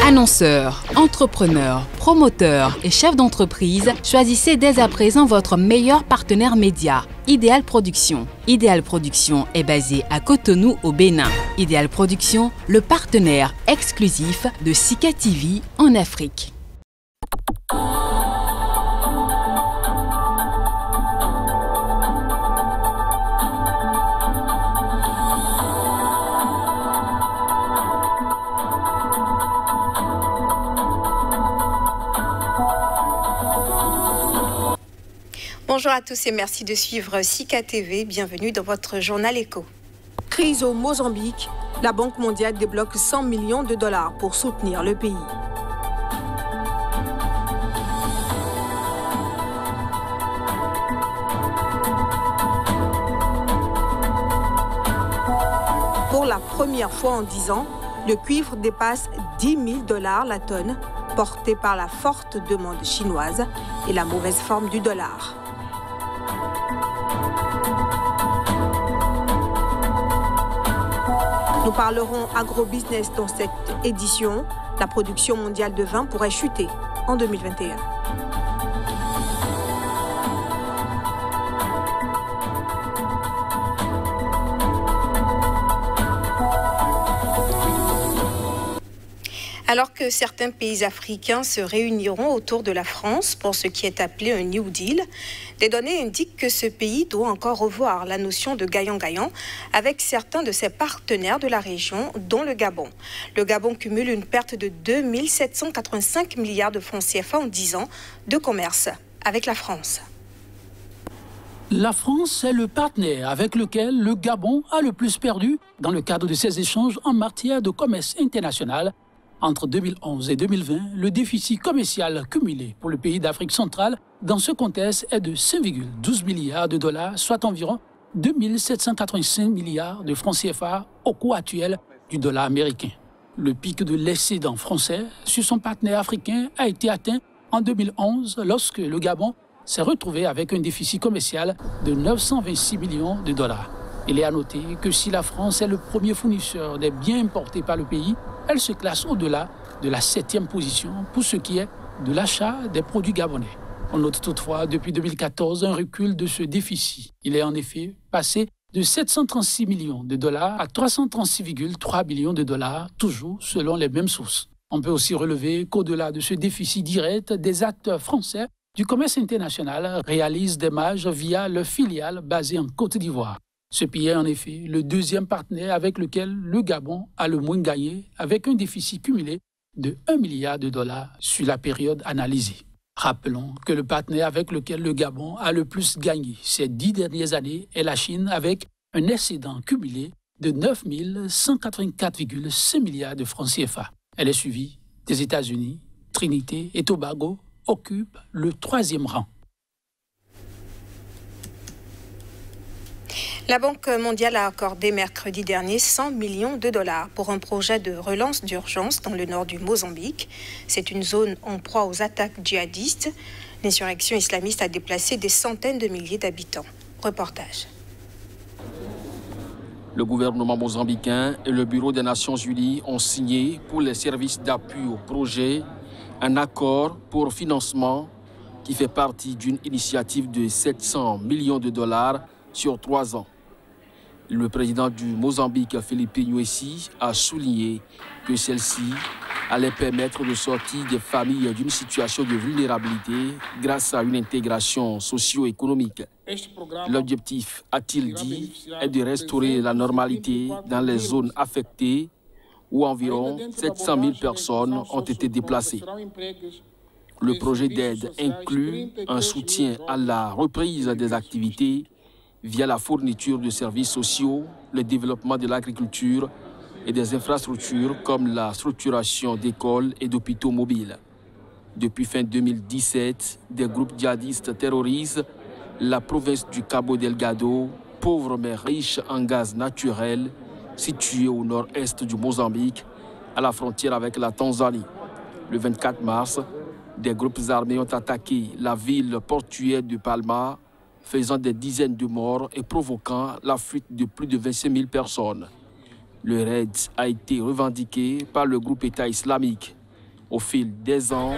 Annonceurs, entrepreneurs, promoteurs et chefs d'entreprise, choisissez dès à présent votre meilleur partenaire média, Ideal Production. Ideal Production est basé à Cotonou au Bénin. Ideal Production, le partenaire exclusif de Sika TV en Afrique. Bonjour à tous et merci de suivre Sika TV. Bienvenue dans votre journal éco. Crise au Mozambique. La Banque mondiale débloque 100 millions de dollars pour soutenir le pays. Pour la première fois en 10 ans, le cuivre dépasse 10 000 dollars la tonne, porté par la forte demande chinoise et la mauvaise forme du dollar. Nous parlerons agrobusiness dans cette édition. La production mondiale de vin pourrait chuter en 2021. Alors que certains pays africains se réuniront autour de la France pour ce qui est appelé un New Deal, des données indiquent que ce pays doit encore revoir la notion de gagnant-gagnant avec certains de ses partenaires de la région, dont le Gabon. Le Gabon cumule une perte de 2 785 milliards de francs CFA en 10 ans de commerce avec la France. La France est le partenaire avec lequel le Gabon a le plus perdu dans le cadre de ses échanges en matière de commerce international. Entre 2011 et 2020, le déficit commercial cumulé pour le pays d'Afrique centrale dans ce contexte est de 5,12 milliards de dollars, soit environ 2 785 milliards de francs CFA au cours actuel du dollar américain. Le pic de l'excédent français sur son partenaire africain a été atteint en 2011 lorsque le Gabon s'est retrouvé avec un déficit commercial de 926 millions de dollars. Il est à noter que si la France est le premier fournisseur des biens importés par le pays, elle se classe au-delà de la 7e position pour ce qui est de l'achat des produits gabonais. On note toutefois depuis 2014 un recul de ce déficit. Il est en effet passé de 736 millions de dollars à 336,3 millions de dollars, toujours selon les mêmes sources. On peut aussi relever qu'au-delà de ce déficit direct, des acteurs français du commerce international réalisent des marges via leur filiale basée en Côte d'Ivoire. Ce pays est en effet le deuxième partenaire avec lequel le Gabon a le moins gagné, avec un déficit cumulé de 1 milliard de dollars sur la période analysée. Rappelons que le partenaire avec lequel le Gabon a le plus gagné ces 10 dernières années est la Chine, avec un excédent cumulé de 9 184,5 milliards de francs CFA. Elle est suivie des États-Unis. Trinité et Tobago occupent le 3e rang. La Banque mondiale a accordé mercredi dernier 100 millions de dollars pour un projet de relance d'urgence dans le nord du Mozambique. C'est une zone en proie aux attaques djihadistes. L'insurrection islamiste a déplacé des centaines de milliers d'habitants. Reportage. Le gouvernement mozambicain et le Bureau des Nations Unies ont signé pour les services d'appui au projet un accord pour financement qui fait partie d'une initiative de 700 millions de dollars sur 3 ans. Le président du Mozambique, Filipe Nyusi, a souligné que celle-ci allait permettre de sortir des familles d'une situation de vulnérabilité grâce à une intégration socio-économique. L'objectif, a-t-il dit, est de restaurer la normalité dans les zones affectées où environ 700 000 personnes ont été déplacées. Le projet d'aide inclut un soutien à la reprise des activités via la fourniture de services sociaux, le développement de l'agriculture et des infrastructures comme la structuration d'écoles et d'hôpitaux mobiles. Depuis fin 2017, des groupes djihadistes terrorisent la province du Cabo Delgado, pauvre mais riche en gaz naturel, située au nord-est du Mozambique, à la frontière avec la Tanzanie. Le 24 mars, des groupes armés ont attaqué la ville portuaire de Palma, faisant des dizaines de morts et provoquant la fuite de plus de 25 000 personnes. Le raid a été revendiqué par le groupe État islamique. Au fil des ans,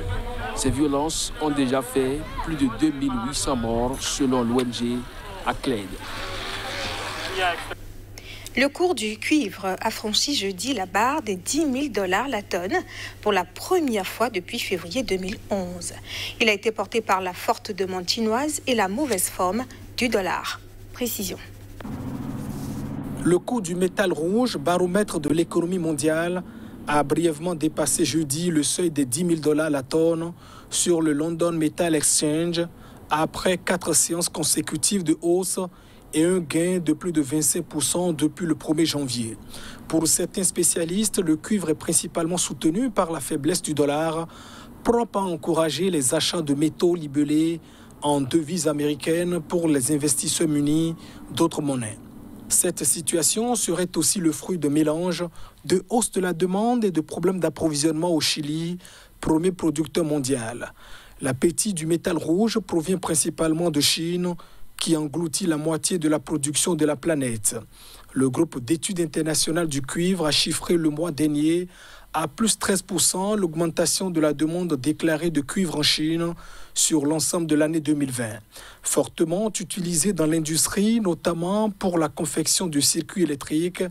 ces violences ont déjà fait plus de 2800 morts selon l'ONG ACLED. Le cours du cuivre a franchi jeudi la barre des 10 000 $ la tonne pour la première fois depuis février 2011. Il a été porté par la forte demande chinoise et la mauvaise forme du dollar. Précision. Le coût du métal rouge, baromètre de l'économie mondiale, a brièvement dépassé jeudi le seuil des 10 000 $ la tonne sur le London Metal Exchange après 4 séances consécutives de hausse et un gain de plus de 25% depuis le 1er janvier. Pour certains spécialistes, le cuivre est principalement soutenu par la faiblesse du dollar, propre à encourager les achats de métaux libellés en devises américaines pour les investisseurs munis d'autres monnaies. Cette situation serait aussi le fruit de mélange de hausse de la demande et de problèmes d'approvisionnement au Chili, premier producteur mondial. L'appétit du métal rouge provient principalement de Chine, qui engloutit la moitié de la production de la planète. Le groupe d'études internationales du cuivre a chiffré le mois dernier à plus 13% l'augmentation de la demande déclarée de cuivre en Chine sur l'ensemble de l'année 2020. Fortement utilisé dans l'industrie, notamment pour la confection de circuits électriques,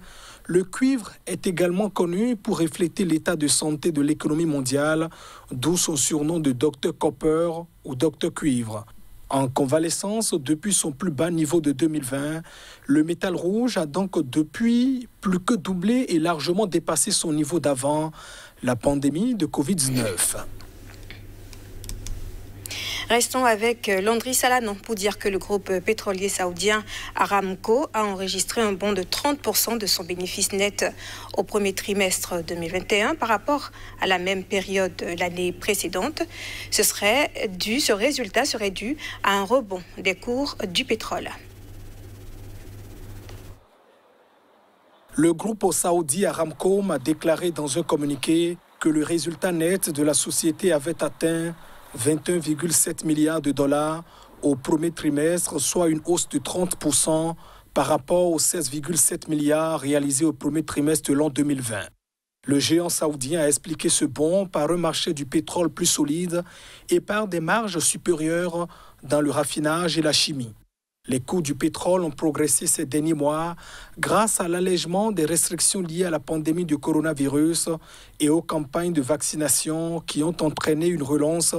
le cuivre est également connu pour refléter l'état de santé de l'économie mondiale, d'où son surnom de Dr Copper ou Dr Cuivre. En convalescence depuis son plus bas niveau de 2020, le métal rouge a donc depuis plus que doublé et largement dépassé son niveau d'avant la pandémie de Covid-19. Restons avec Landry Salanon pour dire que le groupe pétrolier saoudien Aramco a enregistré un bond de 30% de son bénéfice net au premier trimestre 2021 par rapport à la même période l'année précédente. Ce résultat serait dû à un rebond des cours du pétrole. Le groupe saoudi Aramco a déclaré dans un communiqué que le résultat net de la société avait atteint 21,7 milliards de dollars au premier trimestre, soit une hausse de 30% par rapport aux 16,7 milliards réalisés au premier trimestre de l'an 2020. Le géant saoudien a expliqué ce bond par un marché du pétrole plus solide et par des marges supérieures dans le raffinage et la chimie. Les coûts du pétrole ont progressé ces derniers mois grâce à l'allègement des restrictions liées à la pandémie du coronavirus et aux campagnes de vaccination qui ont entraîné une relance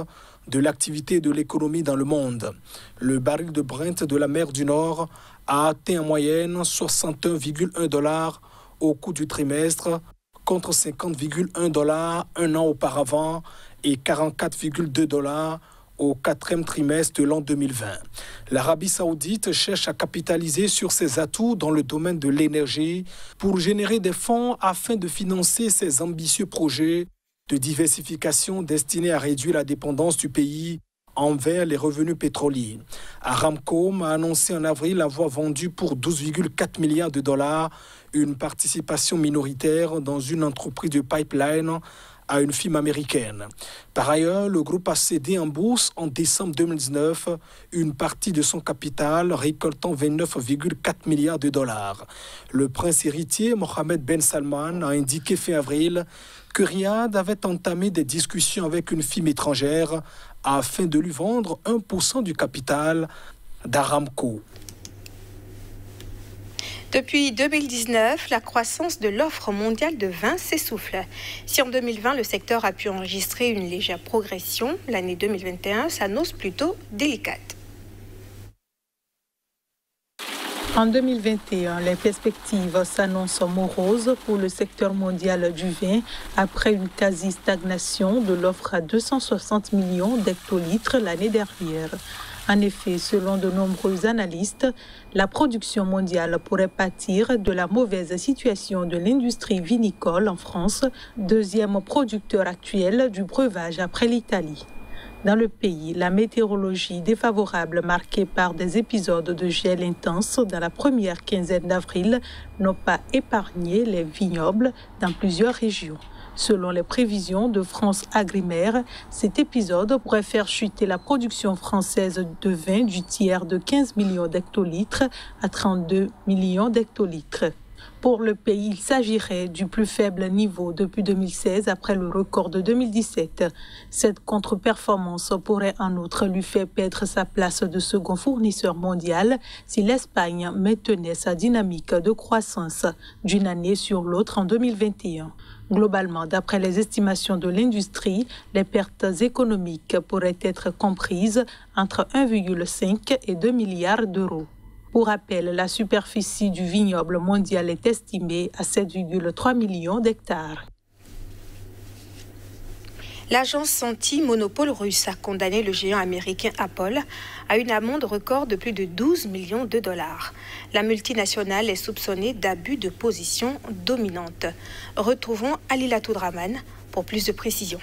de l'activité et de l'économie dans le monde. Le baril de Brent de la mer du Nord a atteint en moyenne 61,1 $ au cours du trimestre contre 50,1 $ un an auparavant et 44,2 $ au quatrième trimestre de l'an 2020. L'Arabie saoudite cherche à capitaliser sur ses atouts dans le domaine de l'énergie pour générer des fonds afin de financer ses ambitieux projets de diversification destinés à réduire la dépendance du pays envers les revenus pétroliers. Aramco a annoncé en avril avoir vendu pour 12,4 milliards de dollars une participation minoritaire dans une entreprise de pipeline à une firme américaine. Par ailleurs, le groupe a cédé en bourse en décembre 2019 une partie de son capital, récoltant 29,4 milliards de dollars. Le prince héritier Mohammed Ben Salman a indiqué fin avril que Riyad avait entamé des discussions avec une firme étrangère afin de lui vendre 1% du capital d'Aramco. Depuis 2019, la croissance de l'offre mondiale de vin s'essouffle. Si en 2020, le secteur a pu enregistrer une légère progression, l'année 2021 s'annonce plutôt délicate. En 2021, les perspectives s'annoncent moroses pour le secteur mondial du vin après une quasi-stagnation de l'offre à 260 millions d'hectolitres l'année dernière. En effet, selon de nombreux analystes, la production mondiale pourrait pâtir de la mauvaise situation de l'industrie vinicole en France, deuxième producteur actuel du breuvage après l'Italie. Dans le pays, la météorologie défavorable marquée par des épisodes de gel intense dans la première quinzaine d'avril n'ont pas épargné les vignobles dans plusieurs régions. Selon les prévisions de France Agrimaire, cet épisode pourrait faire chuter la production française de vin du tiers de 15 millions d'hectolitres à 32 millions d'hectolitres. Pour le pays, il s'agirait du plus faible niveau depuis 2016 après le record de 2017. Cette contre-performance pourrait en outre lui faire perdre sa place de second fournisseur mondial si l'Espagne maintenait sa dynamique de croissance d'une année sur l'autre en 2021. Globalement, d'après les estimations de l'industrie, les pertes économiques pourraient être comprises entre 1,5 et 2 milliards d'euros. Pour rappel, la superficie du vignoble mondial est estimée à 7,3 millions d'hectares. L'agence anti-monopole russe a condamné le géant américain Apple à une amende record de plus de 12 millions de dollars. La multinationale est soupçonnée d'abus de position dominante. Retrouvons Alila Toudraman pour plus de précisions.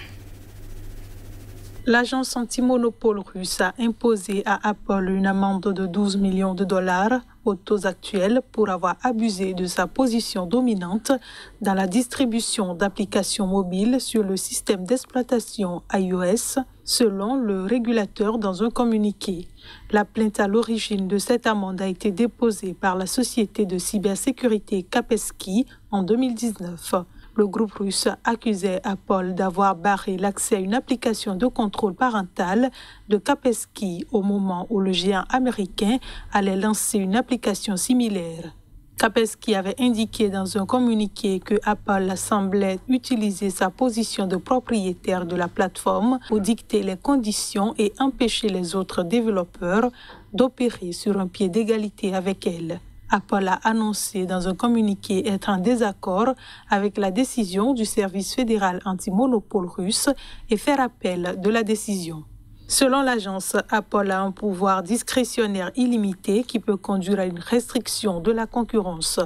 L'agence anti-monopole russe a imposé à Apple une amende de 12 millions de dollars au taux actuel pour avoir abusé de sa position dominante dans la distribution d'applications mobiles sur le système d'exploitation iOS, selon le régulateur dans un communiqué. La plainte à l'origine de cette amende a été déposée par la société de cybersécurité Kaspersky en 2019. Le groupe russe accusait Apple d'avoir barré l'accès à une application de contrôle parental de Kaspersky au moment où le géant américain allait lancer une application similaire. Kaspersky avait indiqué dans un communiqué que Apple semblait utiliser sa position de propriétaire de la plateforme pour dicter les conditions et empêcher les autres développeurs d'opérer sur un pied d'égalité avec elle. Apple a annoncé dans un communiqué être en désaccord avec la décision du service fédéral anti-monopole russe et faire appel de la décision. Selon l'agence, Apple a un pouvoir discrétionnaire illimité qui peut conduire à une restriction de la concurrence.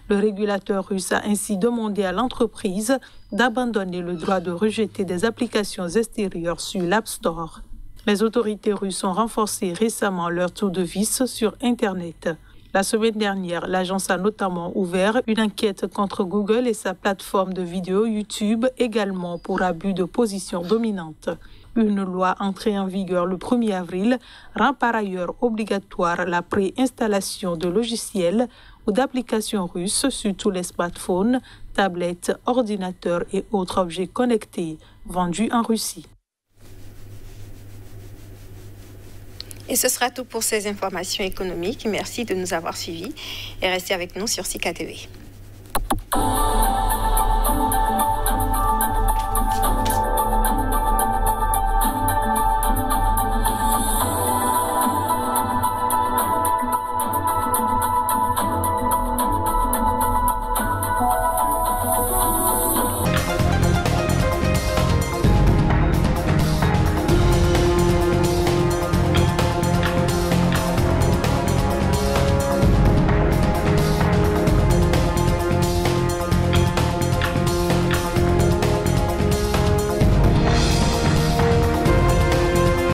Le régulateur russe a ainsi demandé à l'entreprise d'abandonner le droit de rejeter des applications extérieures sur l'App Store. Les autorités russes ont renforcé récemment leur tour de vis sur Internet. La semaine dernière, l'agence a notamment ouvert une enquête contre Google et sa plateforme de vidéo YouTube, également pour abus de position dominante. Une loi entrée en vigueur le 1er avril rend par ailleurs obligatoire la préinstallation de logiciels ou d'applications russes sur tous les smartphones, tablettes, ordinateurs et autres objets connectés vendus en Russie. Et ce sera tout pour ces informations économiques. Merci de nous avoir suivis et restez avec nous sur Sika TV.